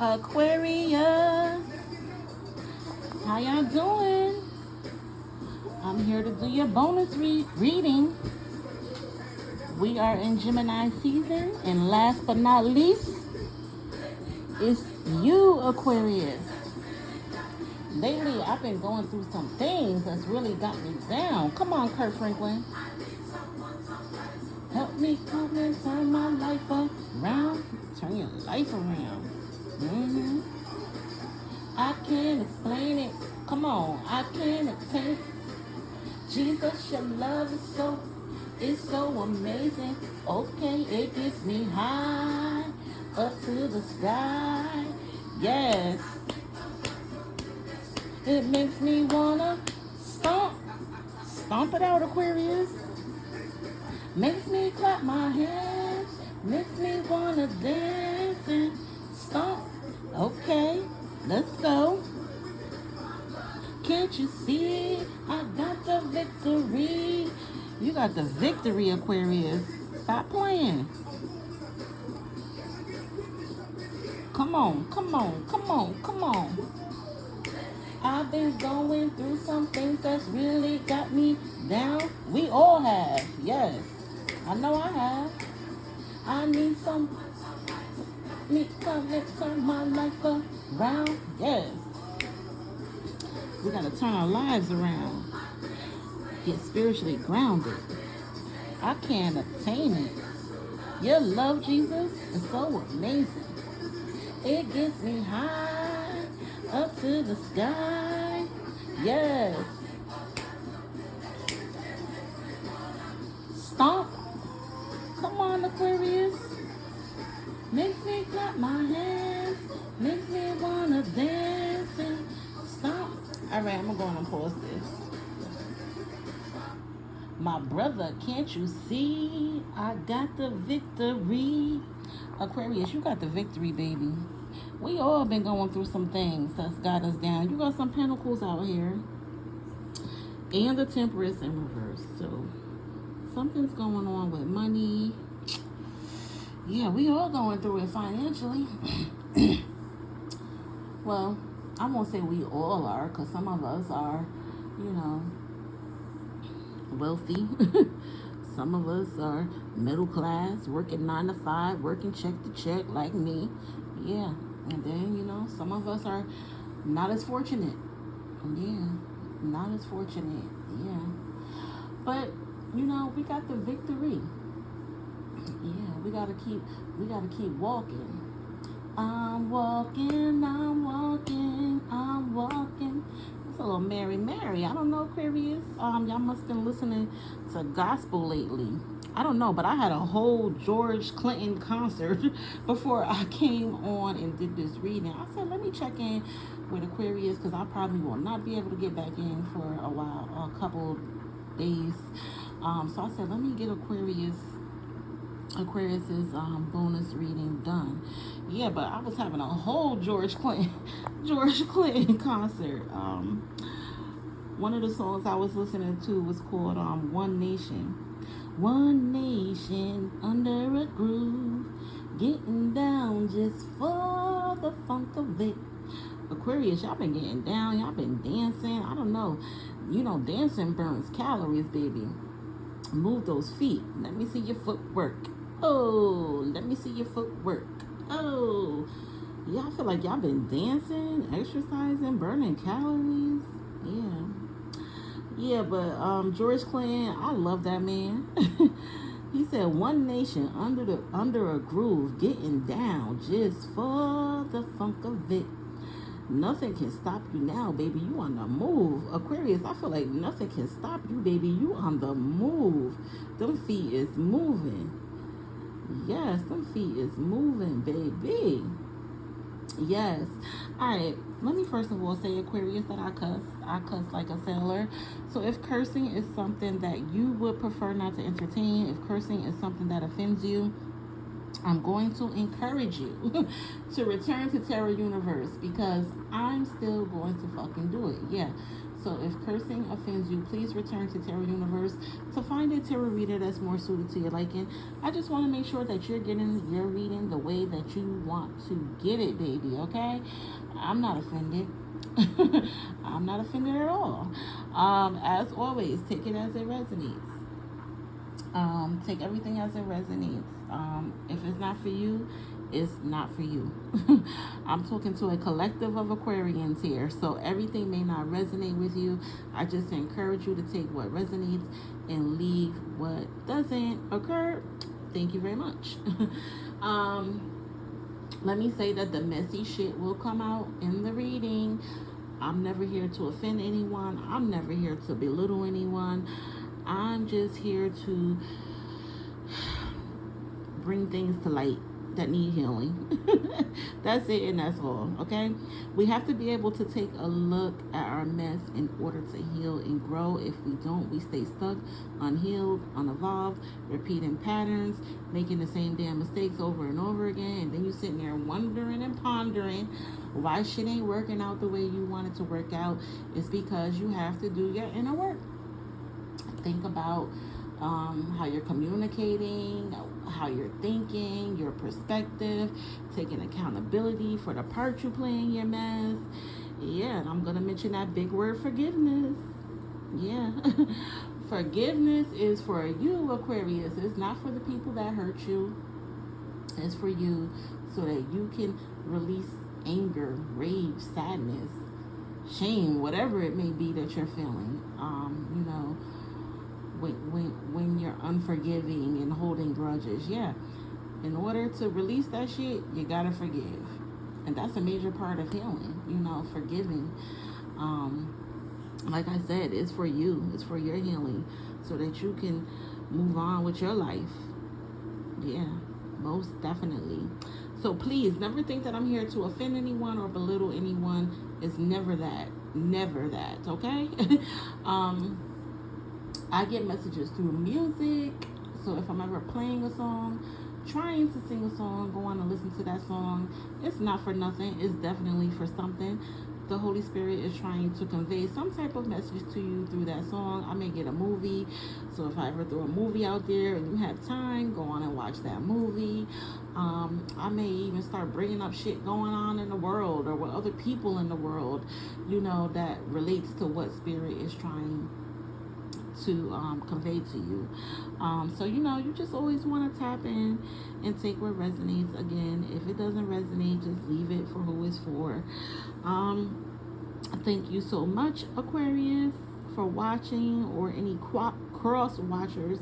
Aquarius, how y'all doing? I'm here to do your bonus reading. We are in Gemini season, and last but not least, it's you, Aquarius. Lately, I've been going through some things that's really got me down. Come on, Kurt Franklin. Help me come and turn my life around. Turn your life around. Mm-hmm. I can't explain it. Come on, I can't explain it. Jesus, your love is so amazing. Okay, it gets me high up to the sky. Yes, it makes me wanna stomp it out, Aquarius. Makes me clap my hands, makes me wanna dance and stomp. Okay, let's go. Can't you see? I got the victory. You got the victory, Aquarius. Stop playing. Come on, come on, come on, come on. I've been going through some things that's really got me down. We all have, yes. I know I have. I need me come and turn my life around. Yes. We gotta turn our lives around. Get spiritually grounded. I can't obtain it. Your love, Jesus, is so amazing. It gets me high up to the sky. Yes. Stomp. Come on, Aquarius. Makes me clap my hands. Makes me wanna dance and stomp. All right, I'm going to pause this. My brother, can't you see? I got the victory. Aquarius, you got the victory, baby. We all been going through some things that's got us down. You got some pentacles out here. And the Temperance in reverse. So, something's going on with money. Yeah, we all going through it financially. Well, I won't say we all are, because some of us are, wealthy. Some of us are middle class, working 9 to 5, working check to check like me. Yeah. And then, some of us are not as fortunate. Yeah. Not as fortunate. Yeah. But, we got the victory. Yeah, we gotta keep walking. I'm walking, I'm walking, I'm walking. It's a little Mary. I don't know, Aquarius. Y'all must have been listening to gospel lately. I don't know, but I had a whole George Clinton concert before I came on and did this reading. I said, let me check in with Aquarius, because I probably will not be able to get back in for a while, a couple days. So I said, let me get Aquarius's bonus reading done. Yeah, but I was having a whole George Clinton concert. One of the songs I was listening to was called One Nation. One nation under a groove, getting down just for the funk of it. Aquarius, y'all been getting down, y'all been dancing. I don't know. Dancing burns calories, baby. Move those feet. Let me see your footwork. Oh, let me see your footwork. Oh, yeah, I feel like y'all been dancing, exercising, burning calories. Yeah, but George Clinton, I love that man. He said, "One nation under a groove, getting down just for the funk of it. Nothing can stop you now, baby. You on the move." Aquarius, I feel like nothing can stop you, baby. You on the move. Them feet is moving. Yes, them feet is moving, baby. Yes. All right. Let me first of all say, Aquarius, that I cuss. I cuss like a sailor. So if cursing is something that you would prefer not to entertain, if cursing is something that offends you, I'm going to encourage you to return to Terra Universe, because I'm still going to fucking do it. Yeah. So if cursing offends you, please return to Tarot Universe to find a tarot reader that's more suited to your liking. I just want to make sure that you're getting your reading the way that you want to get it, baby, okay? I'm not offended. I'm not offended at all. As always, take it as it resonates. Take everything as it resonates. If it's not for you, it's not for you. I'm talking to a collective of Aquarians here, so everything may not resonate with you. I just encourage you to take what resonates and leave what doesn't occur. Thank you very much. Let me say that the messy shit will come out in the reading. I'm never here to offend anyone. I'm never here to belittle anyone. I'm just here to bring things to light that need healing. That's it, and that's all, okay? We have to be able to take a look at our mess in order to heal and grow. If we don't, we stay stuck, unhealed, unevolved, repeating patterns, making the same damn mistakes over and over again, and then you sitting there wondering and pondering why shit ain't working out the way you want it to work out. It's because you have to do your inner work. Think about how you're communicating, how you're thinking, your perspective, taking accountability for the part you play in your mess. Yeah, and I'm going to mention that big word, forgiveness. Yeah. Forgiveness is for you, Aquarius. It's not for the people that hurt you. It's for you so that you can release anger, rage, sadness, shame, whatever it may be that you're feeling. You know, when you're unforgiving and holding grudges, yeah, in order to release that shit, you gotta forgive, and that's a major part of healing. You know, forgiving. Like I said, it's for you. It's for your healing, so that you can move on with your life. Yeah, most definitely. So please never think that I'm here to offend anyone or belittle anyone. It's never that. Never that. Okay. I get messages through music. So if I'm ever playing a song, trying to sing a song, go on and listen to that song. It's not for nothing. It's definitely for something. The Holy Spirit is trying to convey some type of message to you through that song. I may get a movie. So if I ever throw a movie out there and you have time, go on and watch that movie. I may even start bringing up shit going on in the world or with other people in the world, you know, that relates to what Spirit is trying to convey to you. So, you know, you just always want to tap in and take what resonates. Again, if it doesn't resonate, just leave it for who it's for. Thank you so much, Aquarius, for watching, or any cross watchers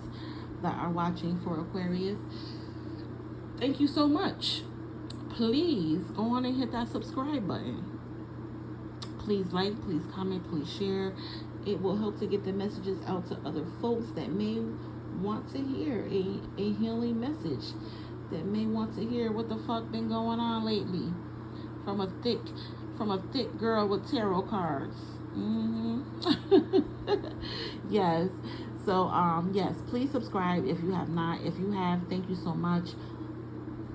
that are watching for Aquarius. Thank you so much. Please go on and hit that subscribe button. Please like, please comment, please share. It will help to get the messages out to other folks that may want to hear a healing message, that may want to hear what the fuck been going on lately from a thick girl with tarot cards. Yes. So yes, please subscribe if you have not. If you have, thank you so much.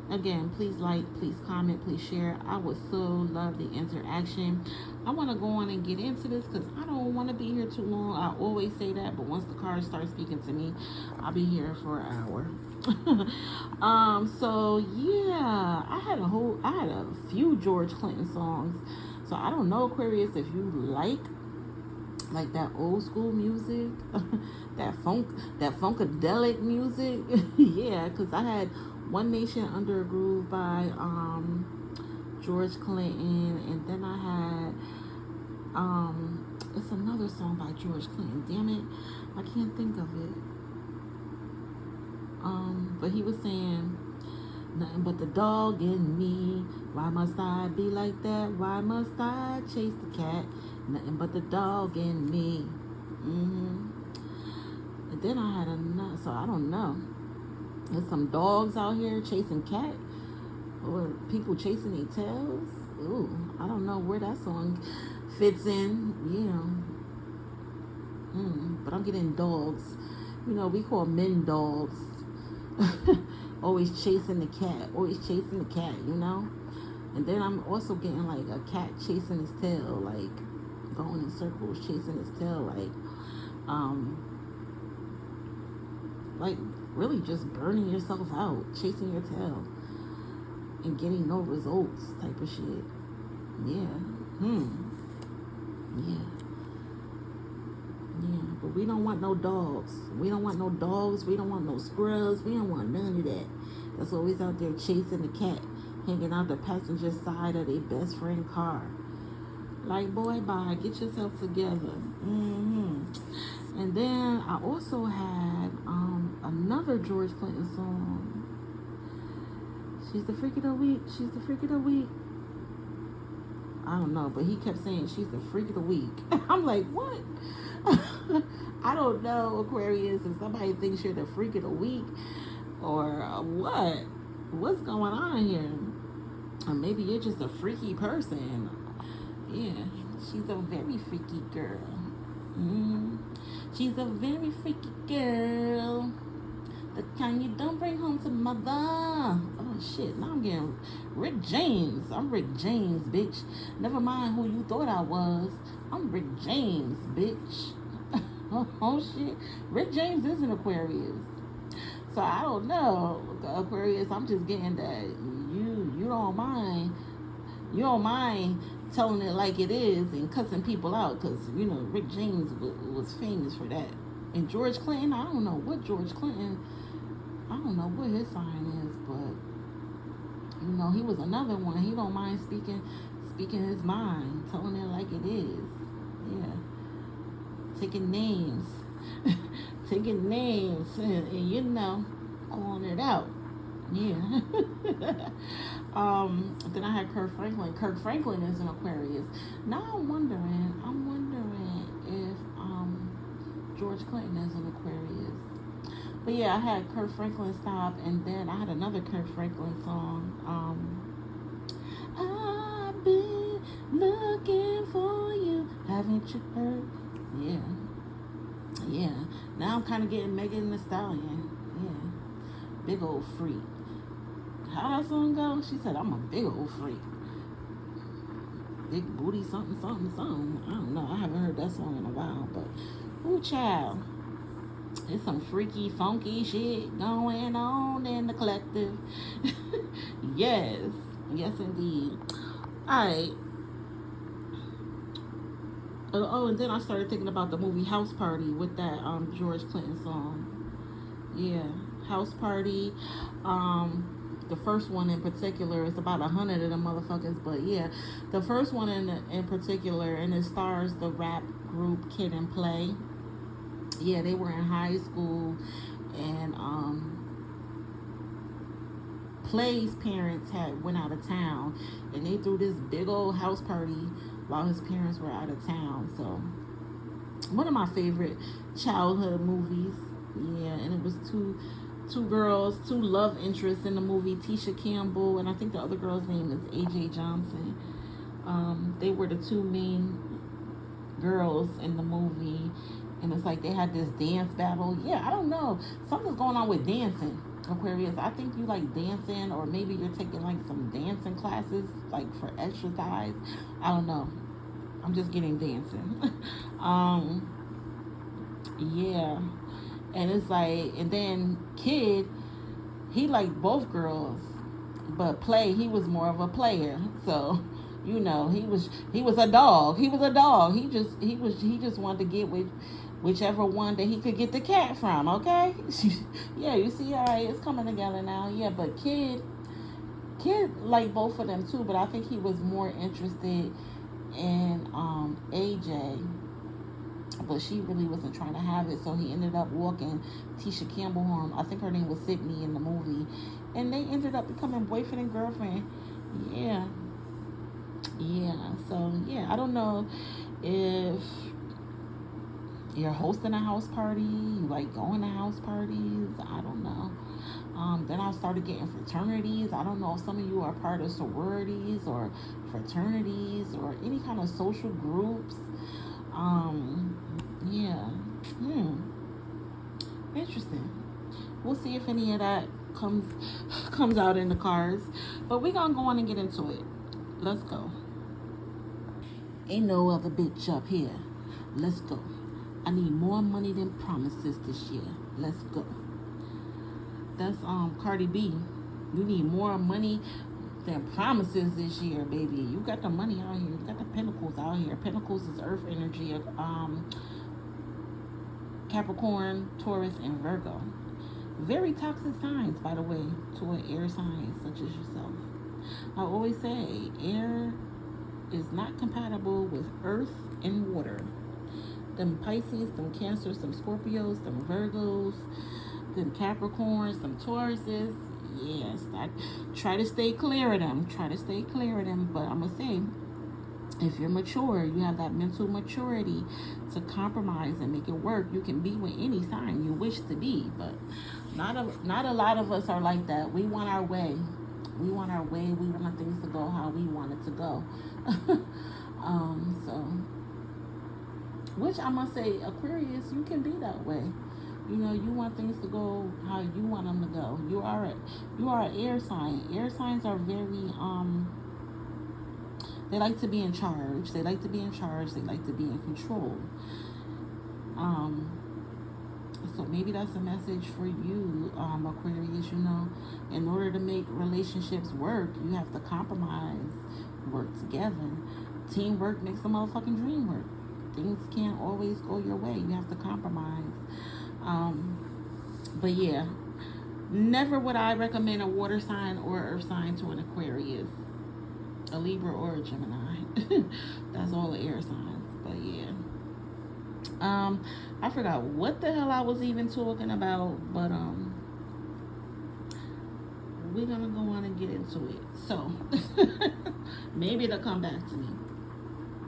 Again, please like, please comment, please share. I would so love the interaction. I want to go on and get into this because I don't want to be here too long. I always say that, but once the cards start speaking to me, I'll be here for an hour. So yeah, I had a few George Clinton songs. So I don't know, Aquarius, if you like that old school music, that funkadelic music. Yeah, because I had One Nation Under a Groove by George Clinton, and then I had it's another song by George Clinton. Damn it, I can't think of it. But he was saying, nothing but the dog in me. Why must I be like that? Why must I chase the cat? Nothing but the dog in me. And then I had another, so I don't know. There's some dogs out here chasing cat, or people chasing their tails. Ooh, I don't know where that song fits in. But I'm getting dogs. You know, we call men dogs. Always chasing the cat. You know. And then I'm also getting like a cat chasing his tail. Like, going in circles, chasing his tail, um, like really just burning yourself out, chasing your tail, and getting no results, type of shit. Yeah. Yeah. Yeah. But we don't want no dogs. We don't want no dogs. We don't want no squirrels. We don't want none of that. That's always out there chasing the cat, hanging out the passenger side of their best friend car. Like, boy, bye. Get yourself together. And then I also had another George Clinton song. She's the freak of the week. She's the freak of the week. I don't know, but he kept saying she's the freak of the week. I'm like, what? I don't know, Aquarius, if somebody thinks you're the freak of the week or what. What's going on here? Or maybe you're just a freaky person. Yeah, she's a very freaky girl. She's a very freaky girl. The kind you don't bring home to mother. Oh shit, now I'm getting Rick James. I'm Rick James, bitch. Never mind who you thought I was. I'm Rick James, bitch. Oh shit. Rick James is an Aquarius. So I don't know. Aquarius, I'm just getting that you don't mind. You don't mind telling it like it is and cussing people out, because you know Rick James was famous for that. And George Clinton, I don't know what his sign is, but you know, he was another one. He don't mind speaking his mind, telling it like it is. Yeah, taking names, and you know, calling it out. Yeah. Then I had Kirk Franklin. Kirk Franklin is an Aquarius. Now I'm wondering if George Clinton is an Aquarius. But yeah, I had Kirk Franklin stop, and then I had another Kirk Franklin song. I've been looking for you. Haven't you heard? Yeah. Now I'm kind of getting Megan Thee Stallion. Yeah. Big old freak. How that song go? She said, I'm a big old freak. Big booty something. I don't know. I haven't heard that song in a while, but ooh, child. There's some freaky, funky shit going on in the collective. Yes, indeed. Alright. Oh, and then I started thinking about the movie House Party with that George Clinton song. Yeah, House Party. The first one in particular is about 100 of them motherfuckers, but yeah, the first one in particular, and it stars the rap group Kid and Play. Yeah, they were in high school, and Play's parents went out of town, and they threw this big old house party while his parents were out of town. So one of my favorite childhood movies. Yeah, and it was two girls, two love interests in the movie, Tisha Campbell, and I think the other girl's name is AJ Johnson. They were the two main girls in the movie, and it's like they had this dance battle. Yeah, I don't know, something's going on with dancing, Aquarius. I think you like dancing, or maybe you're taking like some dancing classes, like for exercise. I don't know, I'm just getting dancing. Yeah, and it's like, and then Kid, he liked both girls, but Play, he was more of a player. So, you know, he was a dog. He just wanted to get with whichever one that he could get the cat from. Okay. Yeah, you see, all right, it's coming together now. Yeah, but Kid liked both of them too, but I think he was more interested in AJ. But she really wasn't trying to have it, so he ended up walking Tisha Campbell home. I think her name was Sydney in the movie, and they ended up becoming boyfriend and girlfriend. Yeah. So yeah, I don't know if you're hosting a house party, you like going to house parties. I don't know. Then I started getting fraternities. I don't know if some of you are part of sororities or fraternities or any kind of social groups. Yeah. Interesting. We'll see if any of that comes out in the cards. But we're gonna go on and get into it. Let's go. Ain't no other bitch up here. Let's go. I need more money than promises this year. Let's go. That's Cardi B. You need more money than promises this year, baby. You got the money out here. You got the pentacles out here. Pentacles is earth energy. Capricorn, Taurus, and Virgo. Very toxic signs, by the way, to an air sign such as yourself. I always say air is not compatible with earth and water. Them Pisces, them Cancers, them Scorpios, them Virgos, them Capricorns, them Tauruses. Yes, try to stay clear of them. Try to stay clear of them. But I'm going to say, if you're mature, you have that mental maturity to compromise and make it work. You can be with any sign you wish to be, but not a lot of us are like that. We want our way. We want our way. We want things to go how we want it to go. So, which I must say, Aquarius, you can be that way. You know, you want things to go how you want them to go. You are an air sign. Air signs are very they like to be in charge. They like to be in charge. They like to be in control. So maybe that's a message for you, Aquarius. You know, in order to make relationships work, you have to compromise, work together. Teamwork makes the motherfucking dream work. Things can't always go your way. You have to compromise. But yeah, never would I recommend a water sign or earth sign to an Aquarius, a Libra, or a Gemini. That's all the air signs. But yeah, I forgot what the hell I was even talking about, but we're gonna go on and get into it. So maybe it'll come back to me.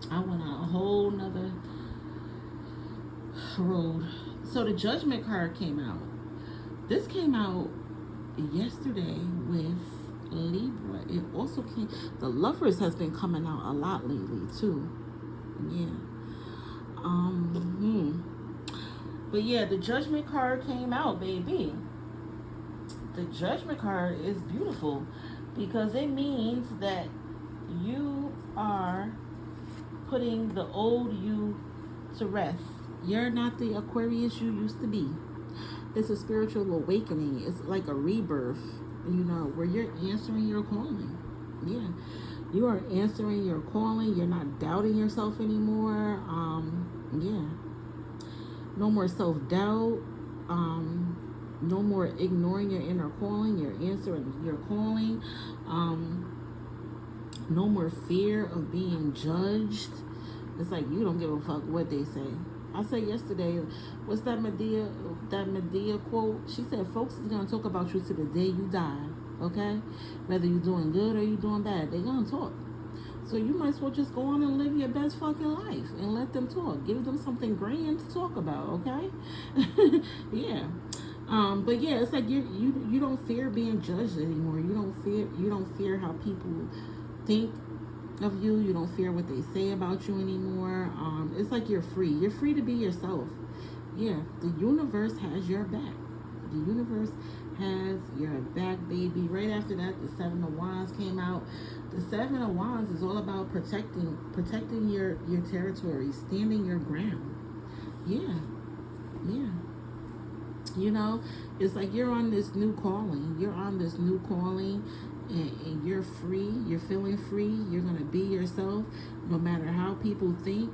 I went on a whole nother road. So the Judgment card came out. This came out yesterday with Libra. It also came, the Lovers has been coming out a lot lately too. Yeah. But yeah, the Judgment card came out, baby. The Judgment card is beautiful because it means that you are putting the old you to rest. You're not the Aquarius you used to be. It's a spiritual awakening. It's like a rebirth, you know, where you're answering your calling. Yeah. You are answering your calling. You're not doubting yourself anymore. Yeah. No more self-doubt. No more ignoring your inner calling. You're answering your calling. No more fear of being judged. It's like you don't give a fuck what they say. I said yesterday, what's that Medea quote? She said, folks is going to talk about you to the day you die, okay? Whether you're doing good or you're doing bad, they're going to talk. So you might as well just go on and live your best fucking life and let them talk. Give them something grand to talk about, okay? Yeah. But yeah, it's like you don't fear being judged anymore. You don't fear how people think of you. You don't fear what they say about you anymore. It's like you're free. You're free to be yourself. Yeah, the universe has your back. The universe has your back, baby. Right after that, the Seven of Wands came out. The Seven of Wands is all about protecting your territory, standing your ground. Yeah. You know, it's like you're on this new calling. You're on this new calling. And you're free, you're feeling free, you're going to be yourself no matter how people think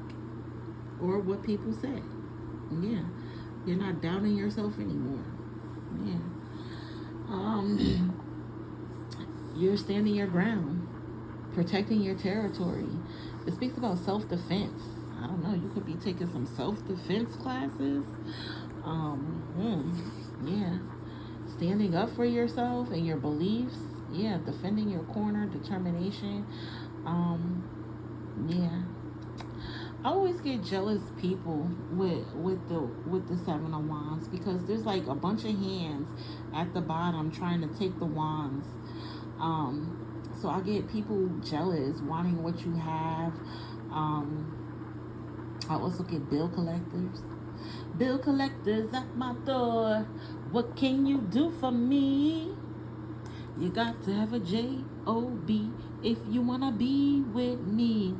or what people say. Yeah, you're not doubting yourself anymore. Yeah. You're standing your ground, protecting your territory. It speaks about self-defense. I don't know, you could be taking some self-defense classes. Yeah. Standing up for yourself and your beliefs. Yeah, defending your corner, determination. Yeah. I always get jealous people with the Seven of Wands because there's like a bunch of hands at the bottom trying to take the wands. So I get people jealous, wanting what you have. I also get bill collectors. Bill collectors at my door. What can you do for me? You got to have a J-O-B if you want to be with me.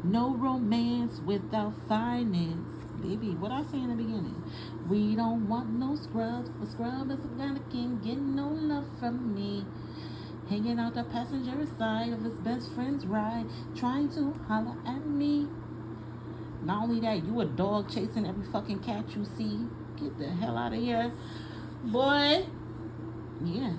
No romance without finance. Baby, what I say in the beginning? We don't want no scrubs. A scrub is a guy that can't get no love from me. Hanging out the passenger side of his best friend's ride, trying to holler at me. Not only that, you a dog chasing every fucking cat you see. Get the hell out of here, boy. Yeah.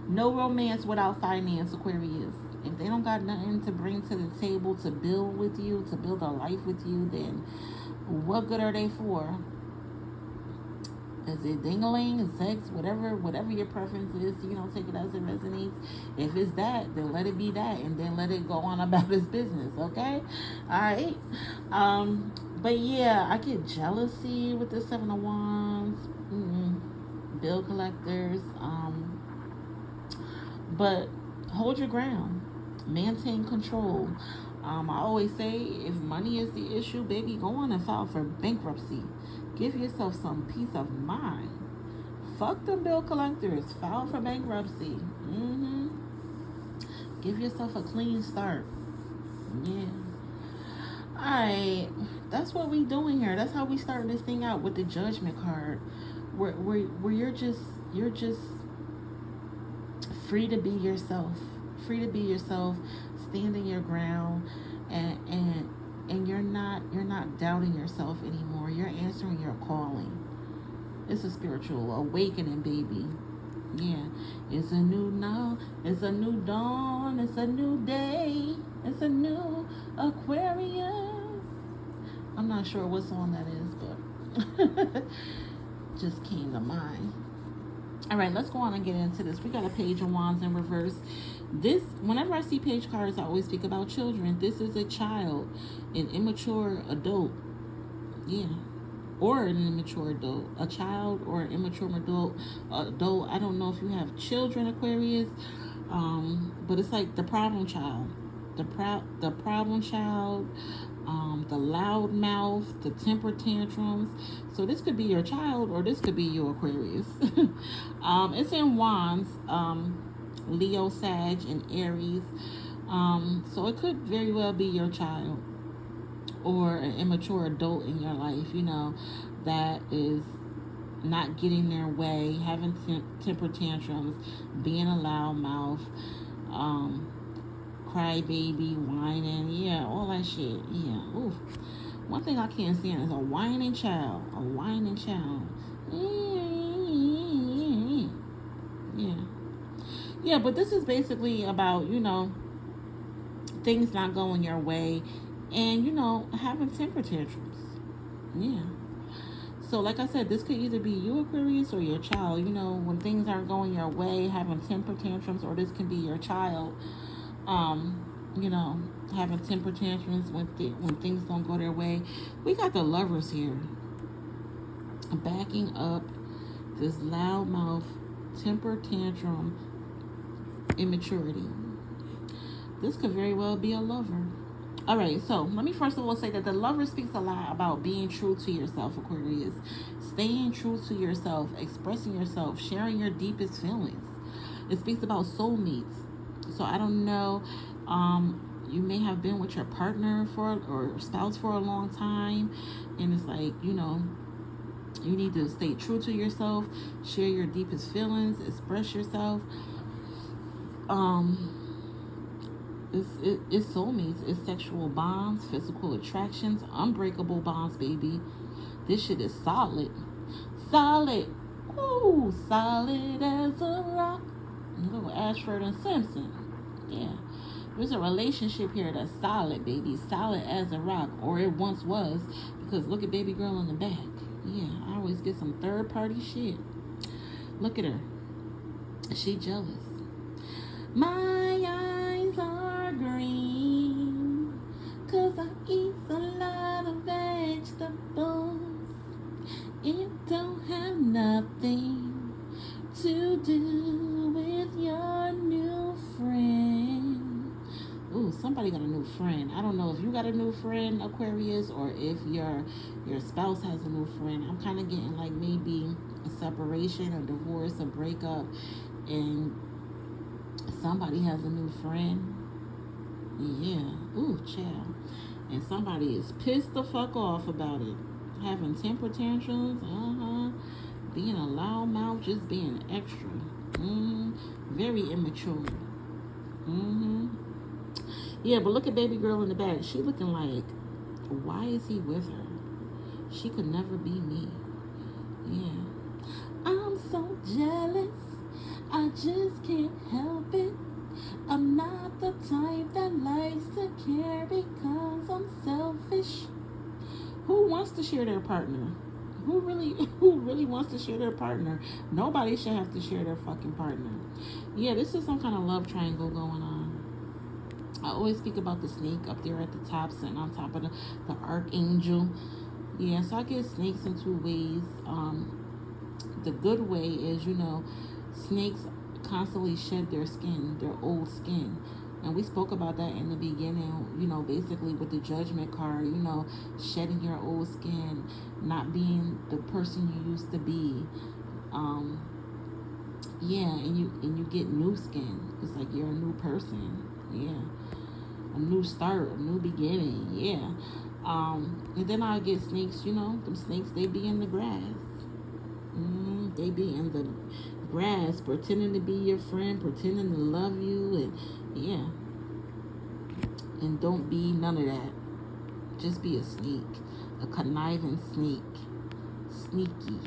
No romance without finance, Aquarius. If they don't got nothing to bring to the table to build with you, to build a life with you, then what good are they for? Is it ding-a-ling, sex, whatever your preference is, take it as it resonates. If it's that, then let it be that, and then let it go on about its business, okay? All right. But yeah, I get jealousy with the Seven of Wands, bill collectors, but hold your ground, maintain control. I always say, if money is the issue, baby, go on and file for bankruptcy. Give yourself some peace of mind. Fuck the bill collectors. File for bankruptcy. Give yourself a clean start. Yeah. Alright. That's what we doing here. That's how we start this thing out with the Judgment card. Where you're just free to be yourself. Free to be yourself. Standing your ground. And you're not doubting yourself anymore. You're answering your calling. It's a spiritual awakening, baby. Yeah. It's a new now. It's a new dawn. It's a new day. It's a new Aquarius. I'm not sure what song that is, but just came to mind. All right, let's go on and get into this. We got a Page of Wands in reverse. This, whenever I see page cards, I always speak about children. This is a child, an immature adult. Yeah. Or an immature adult. A child or an immature adult. I don't know if you have children, Aquarius. But it's like the problem child. The problem child. The loud mouth, the temper tantrums. So this could be your child or this could be your Aquarius. It's in Wands. Leo, Sag, and Aries. So it could very well be your child or an immature adult in your life, that is not getting their way, having temper tantrums, being a loudmouth, crybaby, whining, yeah, all that shit, yeah. Ooh. One thing I can't stand is a whining child, yeah. Yeah, but this is basically about, things not going your way and, having temper tantrums. Yeah. So, like I said, this could either be you, Aquarius, or your child. When things aren't going your way, having temper tantrums, or this can be your child, having temper tantrums when things don't go their way. We got the Lovers here. Backing up this loudmouth, temper tantrum, immaturity. This could very well be a lover. All right, so let me first of all say that the Lover speaks a lot about being true to yourself, Aquarius. Staying true to yourself, expressing yourself, sharing your deepest feelings. It speaks about soulmates. So I don't know, you may have been with your partner or spouse for a long time, and it's like, you need to stay true to yourself, share your deepest feelings, express yourself. It's soulmates, it's sexual bonds, physical attractions, unbreakable bonds, baby. This shit is solid. Ooh, solid as a rock. Little Ashford and Simpson. Yeah. There's a relationship here that's solid, baby. Solid as a rock. Or it once was. Because look at baby girl in the back. Yeah, I always get some third party shit. Look at her. She jealous. My eyes are green 'cause I eat a lot of vegetables. It don't have nothing to do with your new friend. Ooh, somebody got a new friend. I don't know if you got a new friend, Aquarius, or if your spouse has a new friend. I'm kind of getting like maybe a separation, a divorce, a breakup, and somebody has a new friend. Yeah. Ooh, child. And somebody is pissed the fuck off about it. Having temper tantrums. Being a loud mouth, just being extra. Very immature. hmm Yeah, but look at baby girl in the back. She looking like, why is he with her? She could never be me. Yeah. I'm so jealous. I just can't help it. I'm not the type that likes to care because I'm selfish. Who wants to share their partner? Who really wants to share their partner? Nobody should have to share their fucking partner. Yeah, this is some kind of love triangle going on. I always speak about the snake up there at the top, sitting on top of the archangel. Yeah, so I get snakes in two ways. The good way is, snakes constantly shed their skin, their old skin. And we spoke about that in the beginning, basically with the judgment card, shedding your old skin, not being the person you used to be. Yeah, and you get new skin. It's like you're a new person. Yeah. A new start, a new beginning. Yeah. And then I get snakes, them snakes, they be in the grass. They be in the grass, pretending to be your friend, pretending to love you, and yeah. And don't be none of that. Just be a sneak, a conniving sneak, sneaky.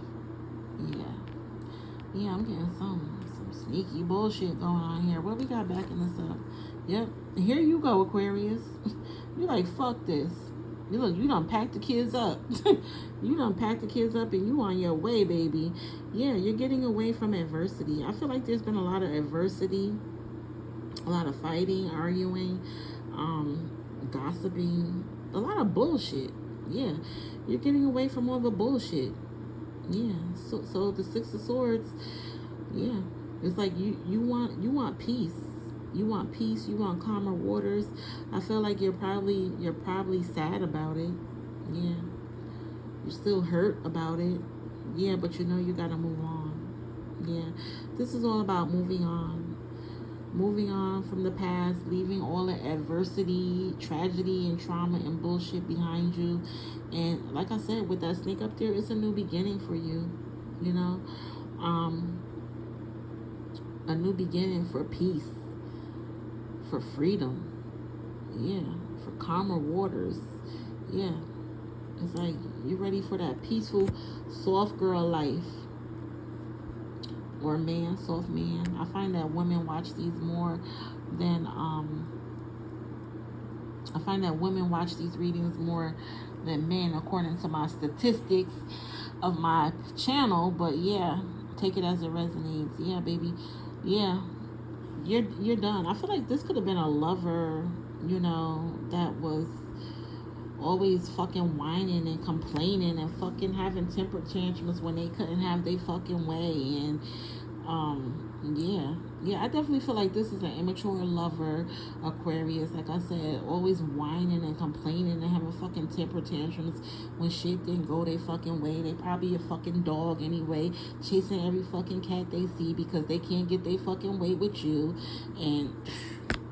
Yeah, yeah. I'm getting some sneaky bullshit going on here. What we got backing this up? Yep. Here you go, Aquarius. You like, fuck this. You done packed the kids up. You done packed the kids up and you on your way, baby. Yeah, you're getting away from adversity. I feel like there's been a lot of adversity, a lot of fighting, arguing, gossiping, a lot of bullshit. Yeah, you're getting away from all the bullshit. Yeah, so the Six of Swords, yeah, it's like you want peace. You want peace. You want calmer waters. I feel like you're probably sad about it. Yeah, you're still hurt about it. Yeah, but you gotta move on. Yeah, this is all about moving on from the past, leaving all the adversity, tragedy, and trauma and bullshit behind you. And like I said, with that snake up there, it's a new beginning for you. A new beginning for peace. For freedom, yeah, for calmer waters, yeah. It's like you ready for that peaceful, soft girl life, or man, soft man. I find that women watch these more than I find that women watch these readings more than men, according to my statistics of my channel. But yeah, take it as it resonates. Yeah, baby, yeah. You're done. I feel like this could have been a lover, that was always fucking whining and complaining and fucking having temper tantrums when they couldn't have their fucking way. And yeah, I definitely feel like this is an immature lover, Aquarius. Like I said, always whining and complaining and having fucking temper tantrums when shit didn't go their fucking way. They probably a fucking dog anyway, chasing every fucking cat they see because they can't get their fucking way with you. And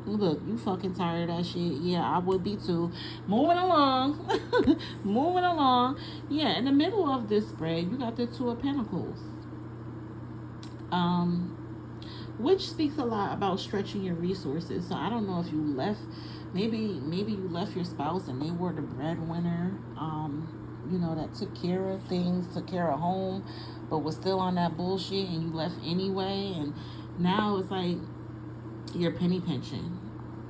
look, you fucking tired of that shit. Yeah, I would be too. Moving along. Moving along. Yeah, in the middle of this spread, you got the Two of Pentacles. Which speaks a lot about stretching your resources. So I don't know if you left, maybe you left your spouse and they were the breadwinner, that took care of things, took care of home, but was still on that bullshit, and you left anyway. And now it's like you're penny pinching.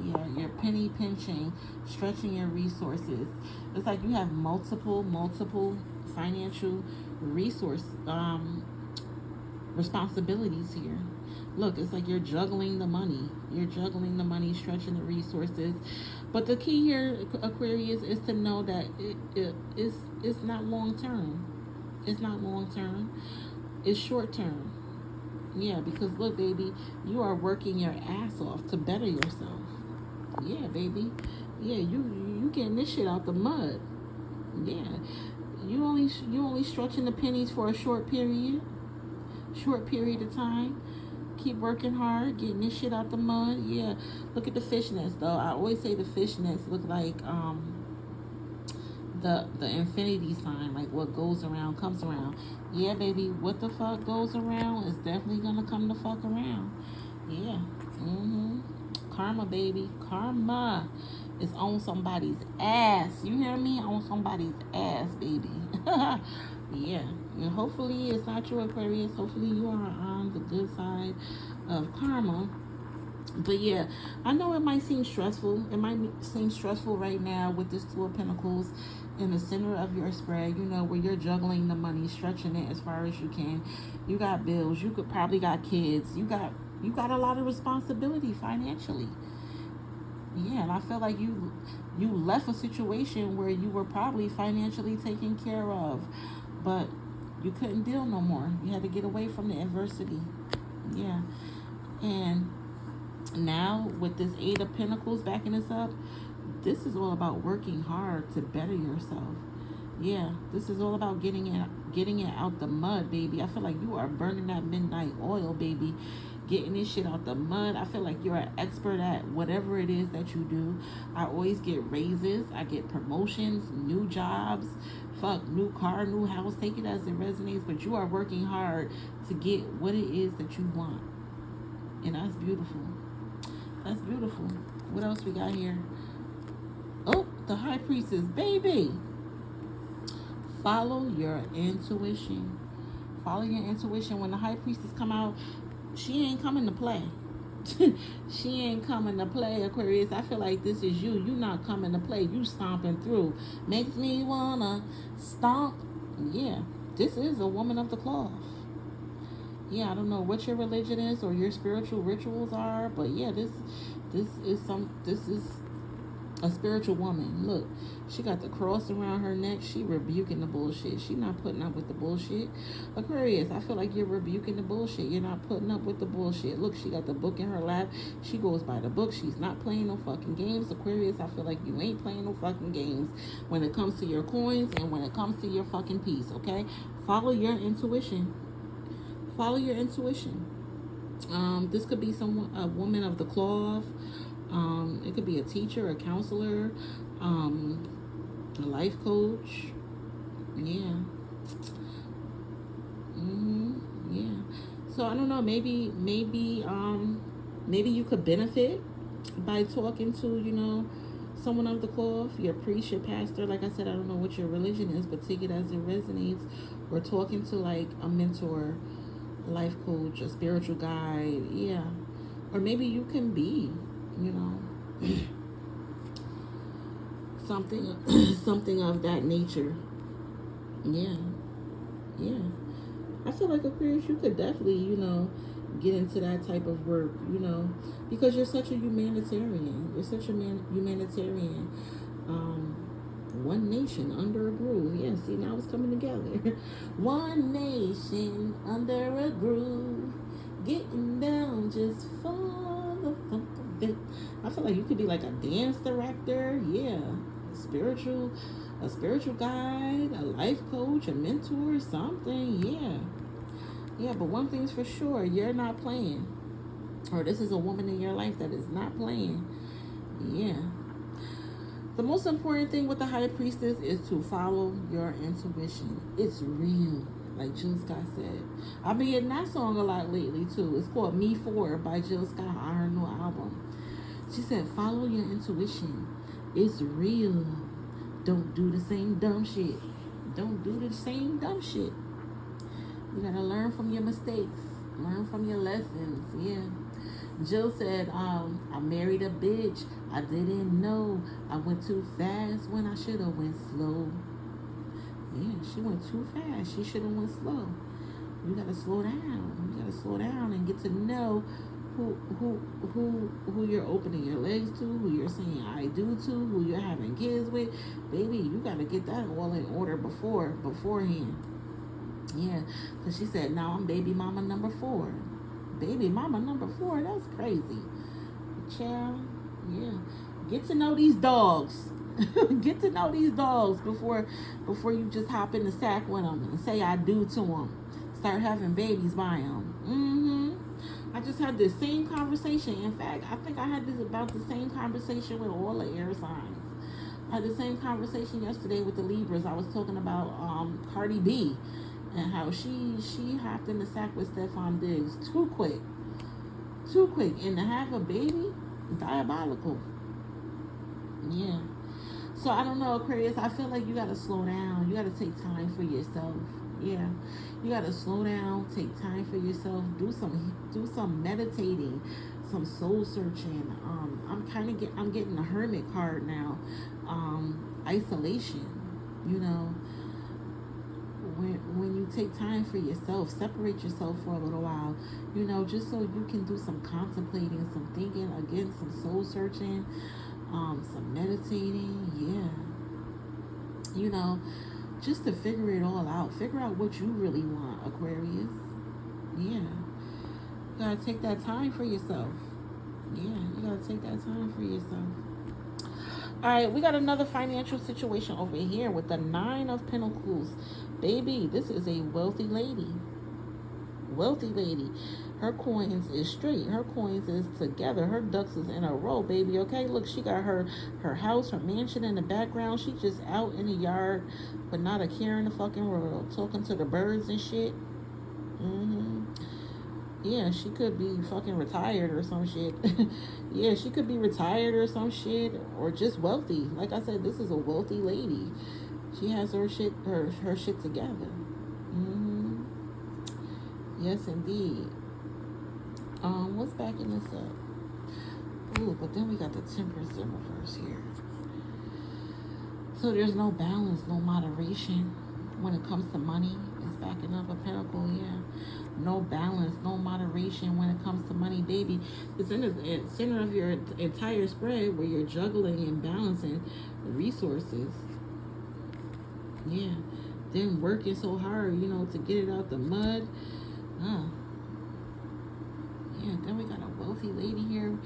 Yeah, you're penny pinching, stretching your resources. It's like you have multiple financial responsibilities here. Look, it's like you're juggling the money. You're juggling the money, stretching the resources. But the key here, Aquarius, is to know that it's not long term. It's not long term. It's short term. Yeah, because look, baby, you are working your ass off to better yourself. Yeah, baby. Yeah, you getting this shit out the mud. Yeah, you only stretching the pennies for a short period of time. keep working hard, getting this shit out the mud. Yeah, look at the fishnets though. I always say the fishnets look like the infinity sign, like what goes around comes around. Yeah, baby, what the fuck goes around is definitely gonna come the fuck around. Yeah. Karma, baby, karma is on somebody's ass. You hear me? On somebody's ass, baby. Yeah. And hopefully it's not you, Aquarius. Hopefully you are on the good side of karma. But yeah, I know it might seem stressful. It might seem stressful right now with this Two of Pentacles in the center of your spread, you know, where you're juggling the money, stretching it as far as you can. You got bills. You could probably got kids. You got a lot of responsibility financially. Yeah, and I feel like you left a situation where you were probably financially taken care of, but you couldn't deal no more. You had to get away from the adversity. Yeah. And now with this Eight of Pentacles backing us up, this is all about working hard to better yourself. Yeah, this is all about getting it out the mud, baby. I feel like you are burning that midnight oil, baby. Getting this shit out the mud. I feel like you're an expert at whatever it is that you do. I always get raises. I get promotions, new jobs, new car, new house. Take it as it resonates. But you are working hard to get what it is that you want. And that's beautiful. That's beautiful. What else we got here? Oh, the High Priestess, baby. Follow your intuition. Follow your intuition. When the High Priestess come out, she ain't coming to play. She ain't coming to play, Aquarius. I feel like this is you. You not coming to play. You stomping through. Makes me wanna stomp. Yeah, this is a woman of the cloth. Yeah, I don't know what your religion is or your spiritual rituals are, but yeah, this is a spiritual woman. Look, she got the cross around her neck. She rebuking the bullshit. She not putting up with the bullshit. Aquarius, I feel like you're rebuking the bullshit. You're not putting up with the bullshit. Look, she got the book in her lap. She goes by the book. She's not playing no fucking games. Aquarius, I feel like you ain't playing no fucking games when it comes to your coins and when it comes to your fucking peace, okay? Follow your intuition. Follow your intuition. This could be a woman of the cloth. It could be a teacher, a counselor, a life coach. Yeah. Yeah. So I don't know. Maybe you could benefit by talking to, someone of the cloth, your priest, your pastor. Like I said, I don't know what your religion is, but take it as it resonates. Or talking to like a mentor, a life coach, a spiritual guide. Yeah. Or maybe you can be, something of that nature. Yeah. I feel like, Aquarius, you could definitely, get into that type of work, because you're such a humanitarian. You're such a humanitarian. One nation under a groove. Yeah, see, now it's coming together. One nation under a groove. Getting down just for the funk of it. I feel like you could be like a dance director. Yeah. A spiritual guide, a life coach, a mentor, something. Yeah, but one thing's for sure, you're not playing. Or this is a woman in your life that is not playing. Yeah. The most important thing with the High Priestess is to follow your intuition. It's real, like Jill Scott said. I've been getting that song a lot lately, too. It's called Me For by Jill Scott on her new album. She said, follow your intuition. It's real. Don't do the same dumb shit. Don't do the same dumb shit. You gotta learn from your mistakes. Learn from your lessons. Yeah. Jill said, I married a bitch. I didn't know. I went too fast when I should have went slow. Yeah, she went too fast. She should have went slow. You gotta slow down. You gotta slow down and get to know who you're opening your legs to, who you're saying I do to, who you're having kids with. Baby, you gotta get that all in order beforehand. Yeah, because she said, now I'm baby mama number 4. Baby mama number 4, that's crazy. Child, yeah. Get to know these dogs. Get to know these dogs before you just hop in the sack with them and say I do to them. Start having babies by them. I just had this same conversation. In fact, I think I had this about the same conversation with all the air signs. I had the same conversation yesterday with the Libras. I was talking about Cardi B and how she hopped in the sack with Stephon Diggs too quick, and to have a baby, diabolical. Yeah. So I don't know, Aquarius. I feel like you gotta slow down. You gotta take time for yourself. Yeah, you gotta slow down, take time for yourself, do some meditating, some soul searching. I'm getting the Hermit card now. Isolation. You know, when you take time for yourself, separate yourself for a little while. You know, just so you can do some contemplating, some thinking, again, some soul searching, some meditating. Yeah, you know, just to figure it all out. Figure out what you really want, Aquarius. Yeah. You gotta take that time for yourself. Yeah, you gotta take that time for yourself. All right, we got another financial situation over here with the Nine of Pentacles. Baby, this is a wealthy lady. Wealthy lady. Her coins is straight. Her coins is together. Her ducks is in a row, baby. Okay, look, she got her house, her mansion in the background. She just out in the yard, but not a care in the fucking world, talking to the birds and shit. Yeah, she could be fucking retired or some shit. Yeah, she could be retired or some shit, or just wealthy. Like I said, this is a wealthy lady. She has her shit together. Yes, indeed. What's backing this up? Ooh, but then we got the Temperance in reverse here. So there's no balance, no moderation when it comes to money. It's backing up a pentacle, yeah. No balance, no moderation when it comes to money, baby. It's in the center of your entire spread where you're juggling and balancing the resources. Yeah. Then working so hard, you know, to get it out the mud. Yeah, then we got a wealthy lady here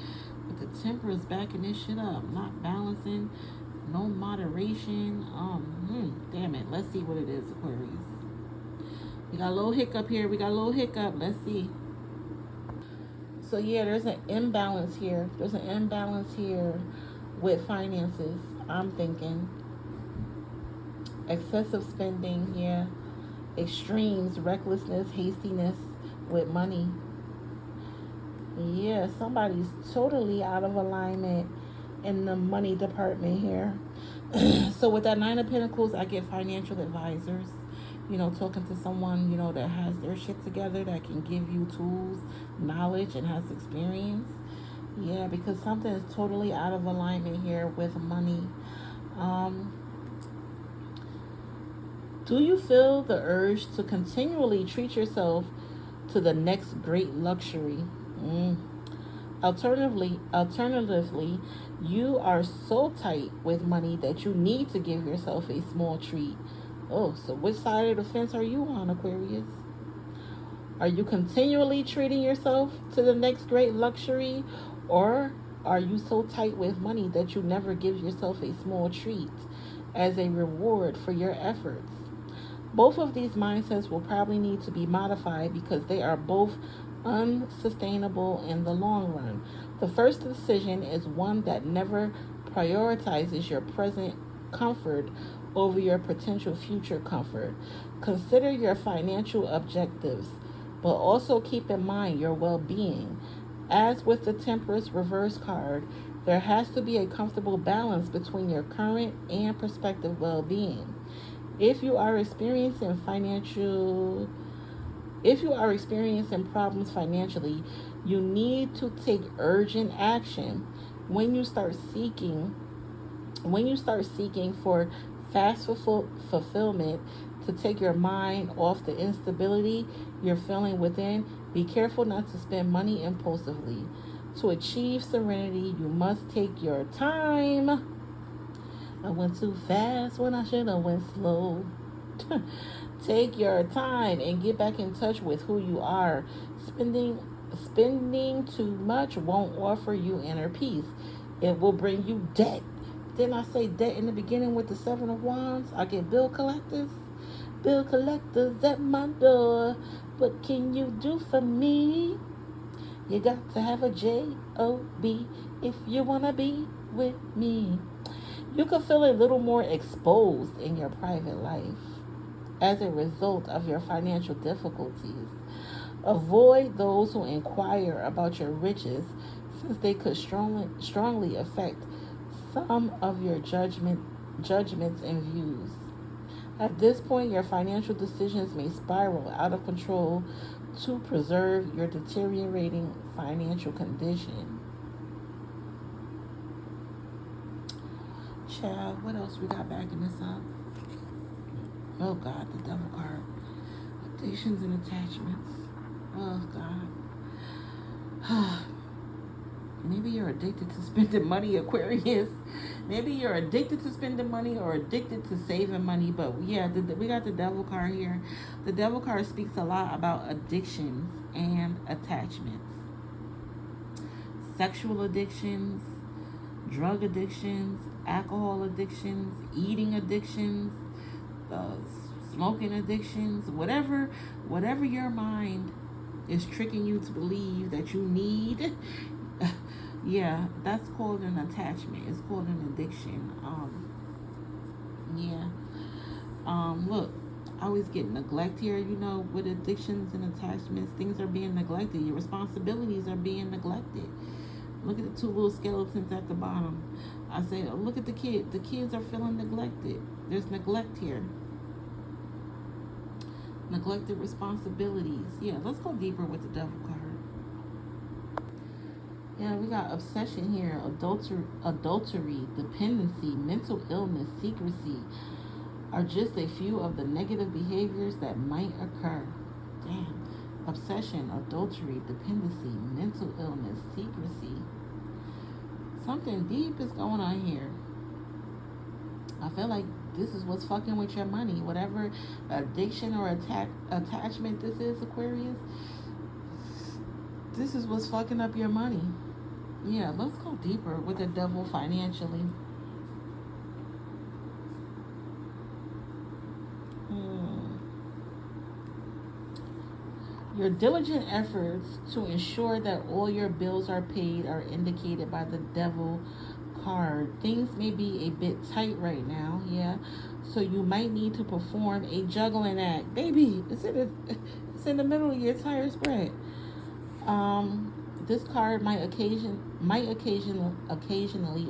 with the Temperance backing this shit up. Not balancing, no moderation. Damn it. Let's see what it is, Aquarius. We got a little hiccup here. Let's see. So yeah, there's an imbalance here. With finances. I'm thinking excessive spending, yeah. Extremes, recklessness, hastiness with money. Yeah, somebody's totally out of alignment in the money department here. So with that Nine of Pentacles, I get financial advisors. You know, talking to someone, you know, that has their shit together, that can give you tools, knowledge, and has experience. Yeah, because something is totally out of alignment here with money. Do you feel the urge to continually treat yourself to the next great luxury? Alternatively, you are so tight with money that you need to give yourself a small treat. Oh, so which side of the fence are you on, Aquarius? Are you continually treating yourself to the next great luxury, or are you so tight with money that you never give yourself a small treat as a reward for your efforts? Both of these mindsets will probably need to be modified because they are both unsustainable in the long run. The first decision is one that never prioritizes your present comfort over your potential future comfort. Consider your financial objectives, but also keep in mind your well-being. As with the Temperance reverse card, there has to be a comfortable balance between your current and prospective well-being. If you are experiencing problems financially, you need to take urgent action. When you start seeking for fast fulfillment to take your mind off the instability you're feeling within, be careful not to spend money impulsively. To achieve serenity, you must take your time. I went too fast when I should have went slow. Take your time and get back in touch with who you are. Spending too much won't offer you inner peace. It will bring you debt. Didn't I say debt in the beginning with the Seven of Wands? I get bill collectors at my door. What can you do for me? You got to have a J-O-B if you want to be with me. You could feel a little more exposed in your private life as a result of your financial difficulties. Avoid those who inquire about your riches, since they could strongly affect some of your judgments and views. At this point, your financial decisions may spiral out of control to preserve your deteriorating financial condition. Child, what else we got backing this up? Oh God, the devil card. Addictions and attachments. Oh God. Maybe you're addicted to spending money, Aquarius. Maybe you're addicted to spending money or addicted to saving money. But yeah, we got the devil card here. The devil card speaks a lot about addictions and attachments. Sexual addictions, drug addictions, alcohol addictions, eating addictions, uh, smoking addictions, whatever your mind is tricking you to believe that you need. Yeah, that's called an attachment. It's called an addiction. Yeah. Look, I always get neglect here, with addictions and attachments. Things are being neglected. Your responsibilities are being neglected. Look at the two little skeletons at the bottom. I say, oh, look at the kid. The kids are feeling neglected. There's neglect here. Neglected responsibilities. Yeah, let's go deeper with the devil card. Yeah, we got obsession here, adultery, dependency, mental illness, secrecy are just a few of the negative behaviors that might occur. Damn. Obsession, adultery, dependency, mental illness, secrecy. Something deep is going on here. I feel like this is what's fucking with your money. Whatever addiction or attachment this is, Aquarius, this is what's fucking up your money. Yeah, let's go deeper with the devil financially. Your diligent efforts to ensure that all your bills are paid are indicated by the devil card. Things may be a bit tight right now, yeah. So you might need to perform a juggling act. Baby, it's in the middle of your entire spread. This card might occasionally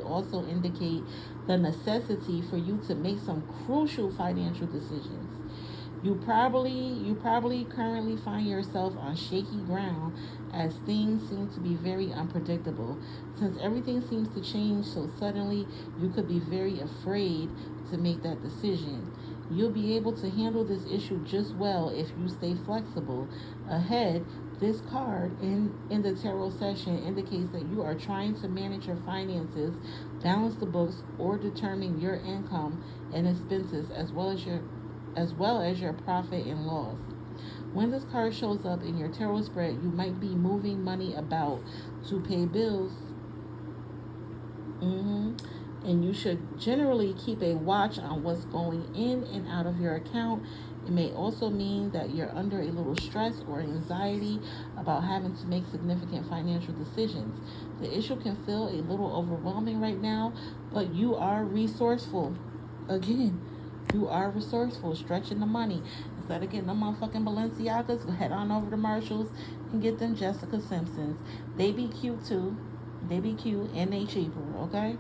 also indicate the necessity for you to make some crucial financial decisions. You probably currently find yourself on shaky ground as things seem to be very unpredictable. Since everything seems to change so suddenly, you could be very afraid to make that decision. You'll be able to handle this issue just well if you stay flexible. Ahead, this card in the tarot session indicates that you are trying to manage your finances, balance the books, or determine your income and expenses as well as your profit and loss. When this card shows up in your tarot spread, you might be moving money about to pay bills. And you should generally keep a watch on what's going in and out of your account. It may also mean that you're under a little stress or anxiety about having to make significant financial decisions. The issue can feel a little overwhelming right now, but you are resourceful. Again, you are resourceful, stretching the money. Instead of getting them motherfucking Balenciagas, head on over to Marshalls and get them Jessica Simpsons. They be cute too. They be cute and they cheaper, okay?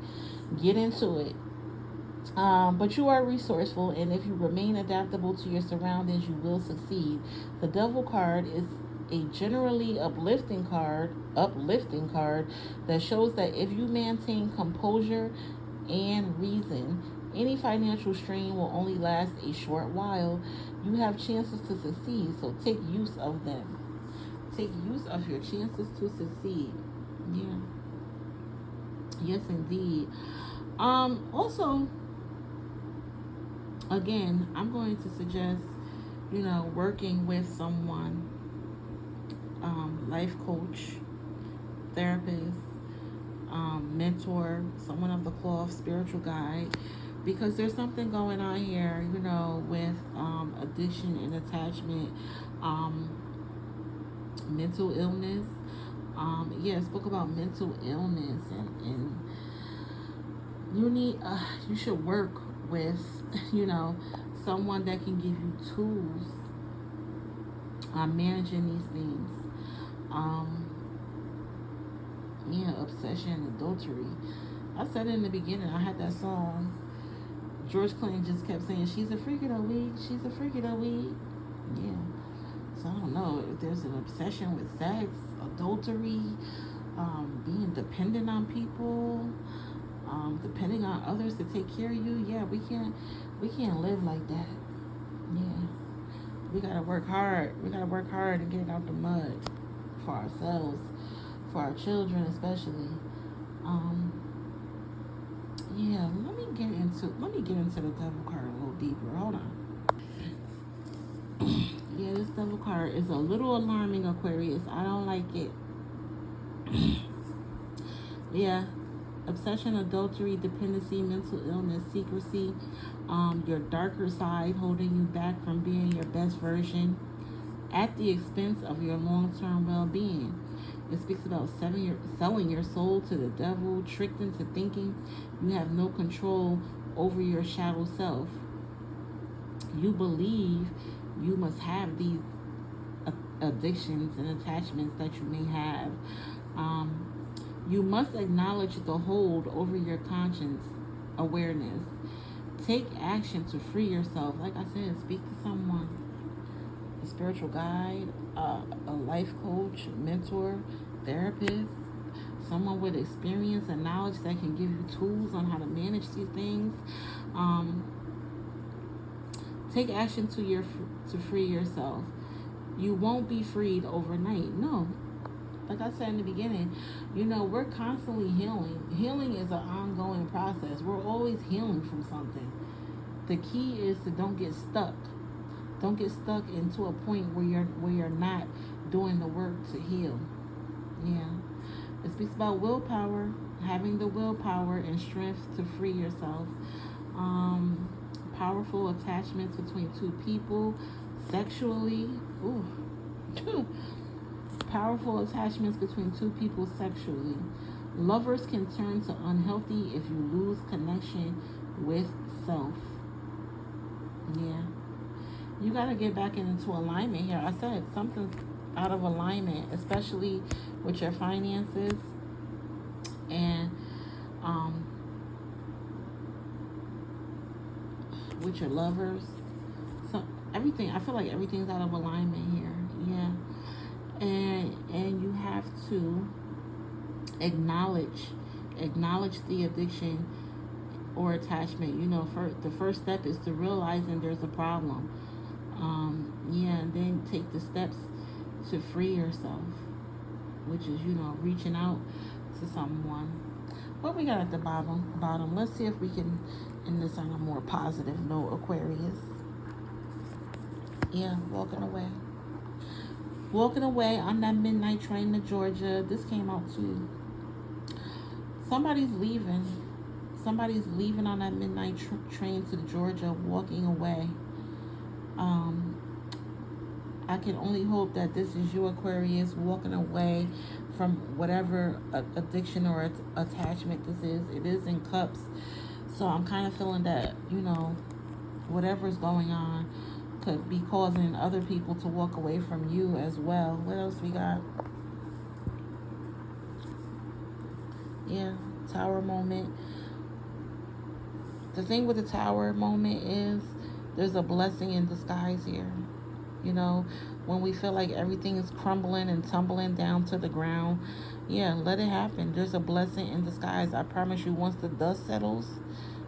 Get into it. But you are resourceful, and if you remain adaptable to your surroundings, you will succeed. The Devil card is a generally uplifting card that shows that if you maintain composure and reason, any financial strain will only last a short while. You have chances to succeed, so take use of them. Take use of your chances to succeed. Yeah. Yes, indeed. Also, again, I'm going to suggest, working with someone, life coach, therapist, mentor, someone of the cloth, spiritual guide, because there's something going on here, with addiction and attachment, mental illness, Yeah, it spoke about mental illness, and you should work with, you know, someone that can give you tools on managing these things. Um, yeah, obsession, adultery. I said it in the beginning. I had that song. George Clinton just kept saying, "She's a freak of the week. She's a freak of the week." Yeah. So I don't know if there's an obsession with sex, adultery, being dependent on people, depending on others to take care of you. Yeah, we can't live like that. Yeah, we gotta work hard. We gotta work hard and get it out the mud for ourselves, for our children especially. Um, yeah, let me get into the devil card a little deeper. Hold on. Yeah, this devil card is a little alarming, Aquarius. I don't like it. Yeah, obsession, adultery, dependency, mental illness, secrecy, your darker side holding you back from being your best version at the expense of your long-term well-being. It speaks about selling your soul to the devil, tricked into thinking you have no control over your shadow self. You believe you must have these addictions and attachments that you may have. You must acknowledge the hold over your conscience awareness. Take action to free yourself. Like I said, speak to someone, a spiritual guide, a life coach, mentor, therapist, someone with experience and knowledge that can give you tools on how to manage these things. Take action to free yourself. You won't be freed overnight. No. Like I said in the beginning, we're constantly healing. Healing is an ongoing process. We're always healing from something. The key is to don't get stuck. Don't get stuck into a point where you're not doing the work to heal. Yeah. It speaks about willpower, having the willpower and strength to free yourself. Powerful attachments between two people, sexually. Ooh. Powerful attachments between two people sexually. Lovers can turn to unhealthy if you lose connection with self. Yeah. You got to get back into alignment here. I said something out of alignment, especially with your finances and with your lovers. So everything, I feel like everything's out of alignment here. Yeah. And you have to acknowledge the addiction or attachment. The first step is to realizing there's a problem. And then take the steps to free yourself, which is reaching out to someone. What we got at the bottom? Let's see if we can end this on a more positive note, Aquarius. Yeah, walking away on that midnight train to Georgia. This came out too. Somebody's leaving on that midnight train to Georgia, walking away. I can only hope that this is you, Aquarius, walking away from whatever addiction or attachment this is. It is in cups. So I'm kind of feeling that, whatever's going on could be causing other people to walk away from you as well. What else we got? Yeah, tower moment. The thing with the tower moment is there's a blessing in disguise here. When we feel like everything is crumbling and tumbling down to the ground, yeah, let it happen. There's a blessing in disguise. I promise you, once the dust settles,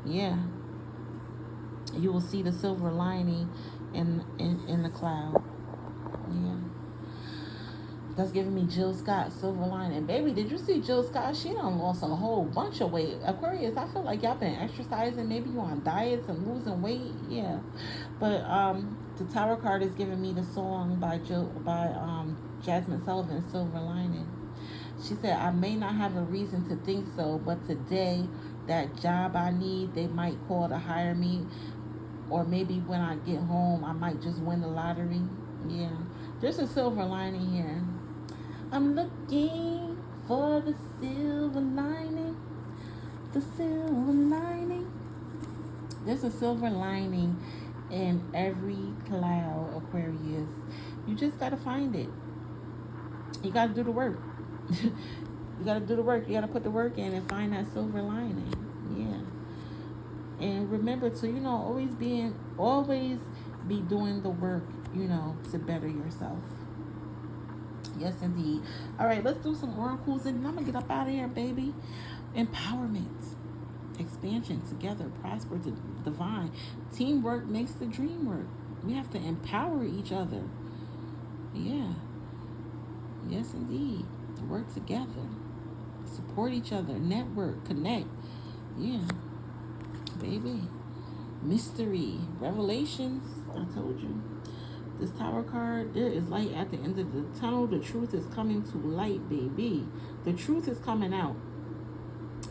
yeah, you will see the silver lining in the cloud. Yeah. That's giving me Jill Scott, silver lining. Baby, did you see Jill Scott? She done lost a whole bunch of weight. Aquarius, I feel like y'all been exercising. Maybe you on diets and losing weight. Yeah. But the Tower card is giving me the song by Jasmine Sullivan, Silver Lining. She said, I may not have a reason to think so, but today, that job I need, they might call to hire me. Or maybe when I get home, I might just win the lottery. Yeah. There's a silver lining here. I'm looking for the silver lining. The silver lining. There's a silver lining in every cloud, Aquarius. You just gotta find it. You gotta do the work. You gotta do the work. You gotta put the work in and find that silver lining. Yeah. And remember to, always be doing the work, to better yourself. Yes, indeed. All right, let's do some oracles and I'm gonna get up out of here, baby. Empowerment, expansion, together, prosper, divine. Teamwork makes the dream work. We have to empower each other. Yeah. Yes, indeed. Work together. Support each other. Network. Connect. Yeah. Baby. Mystery. Revelations. I told you. This Tower card, there is light at the end of the tunnel. The truth is coming to light, baby. The truth is coming out.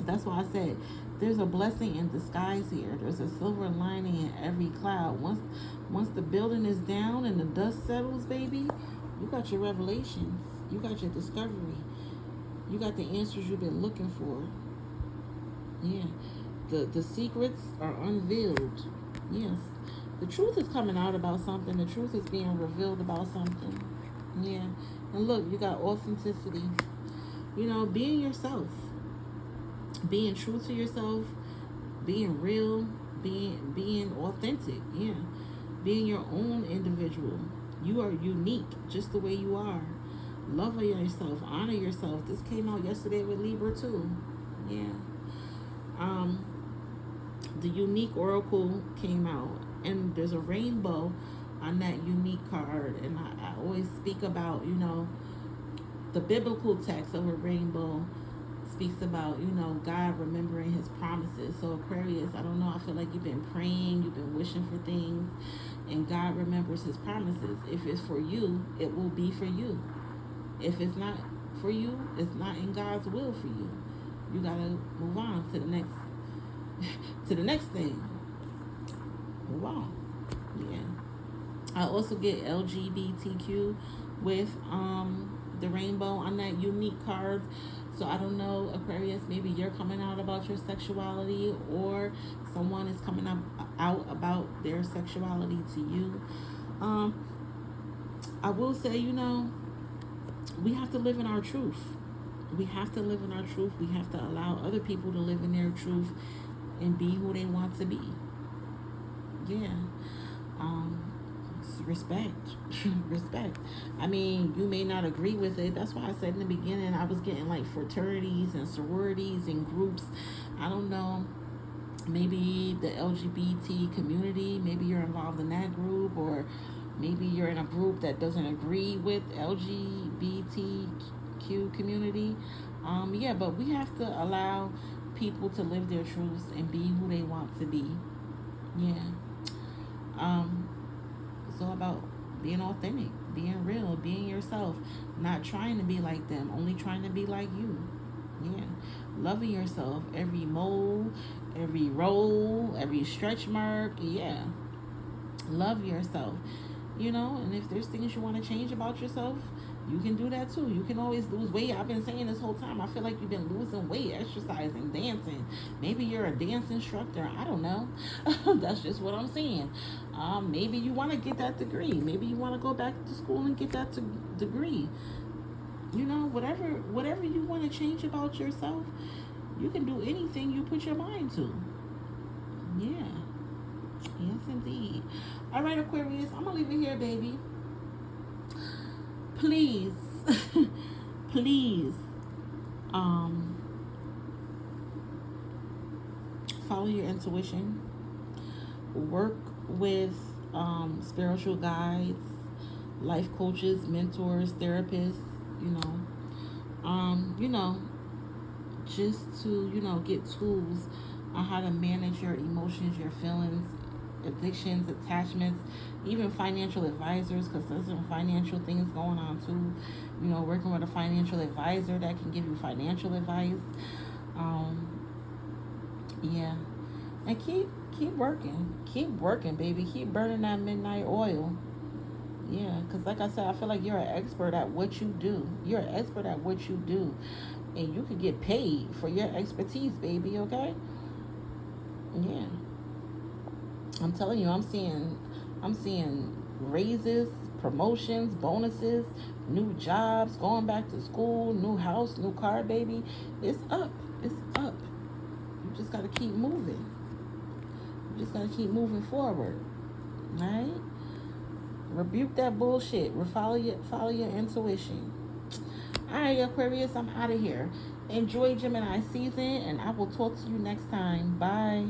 That's why I said there's a blessing in disguise here. There's a silver lining in every cloud. Once the building is down and the dust settles, baby, you got your revelations. You got your discovery. You got the answers you've been looking for. Yeah. The secrets are unveiled. Yes. The truth is coming out about something. The truth is being revealed about something. Yeah. And look, you got authenticity. Being yourself. Being true to yourself. Being real. Being authentic. Yeah. Being your own individual. You are unique just the way you are. Love yourself. Honor yourself. This came out yesterday with Libra too. Yeah. The unique oracle came out. And there's a rainbow on that unique card. And I always speak about, the biblical text of a rainbow speaks about, God remembering his promises. So Aquarius, I don't know, I feel like you've been praying, you've been wishing for things, and God remembers his promises. If it's for you, it will be for you. If it's not for you, it's not in God's will for you. You gotta move on to the next to the next thing. Move on. Yeah. I also get LGBTQ with the rainbow on that unique card. So I don't know, Aquarius, maybe you're coming out about your sexuality or someone is coming out about their sexuality to you. I will say, we have to live in our truth. We have to live in our truth. We have to allow other people to live in their truth and be who they want to be. Yeah. Respect. Respect. I mean, you may not agree with it. That's why I said in the beginning I was getting like fraternities and sororities and groups. I don't know. Maybe the LGBT community, maybe you're involved in that group, or maybe you're in a group that doesn't agree with LGBTQ community. Yeah, but we have to allow people to live their truths and be who they want to be. Yeah. It's all about being authentic, being real, being yourself, not trying to be like them, only trying to be like you. Yeah. Loving yourself, every mole, every roll, every stretch mark. Yeah. Love yourself. And if there's things you want to change about yourself, you can do that too. You can always lose weight. I've been saying this whole time, I feel like you've been losing weight, exercising, dancing. Maybe you're a dance instructor. I don't know. That's just what I'm saying. Maybe you want to get that degree. Maybe you want to go back to school and get that degree. Whatever you want to change about yourself, you can do anything you put your mind to. Yeah. Yes, indeed. All right, Aquarius, I'm going to leave it here, baby. Please, please, follow your intuition. Work with spiritual guides, life coaches, mentors, therapists, just to, get tools on how to manage your emotions, your feelings, addictions, attachments, even financial advisors, because there's some financial things going on too. Working with a financial advisor that can give you financial advice. Yeah. And keep working, baby. Keep burning that midnight oil. Yeah, because like I said, I feel like you're an expert at what you do. You're an expert at what you do. and you could get paid for your expertise, baby. Okay? Yeah, I'm telling you, I'm seeing raises, promotions, bonuses, new jobs, going back to school, new house, new car, baby. It's up. It's up. You just gotta keep moving. You just gotta keep moving forward. Right? Rebuke that bullshit. Follow your intuition. Alright, Aquarius, I'm out of here. Enjoy Gemini season, and I will talk to you next time. Bye.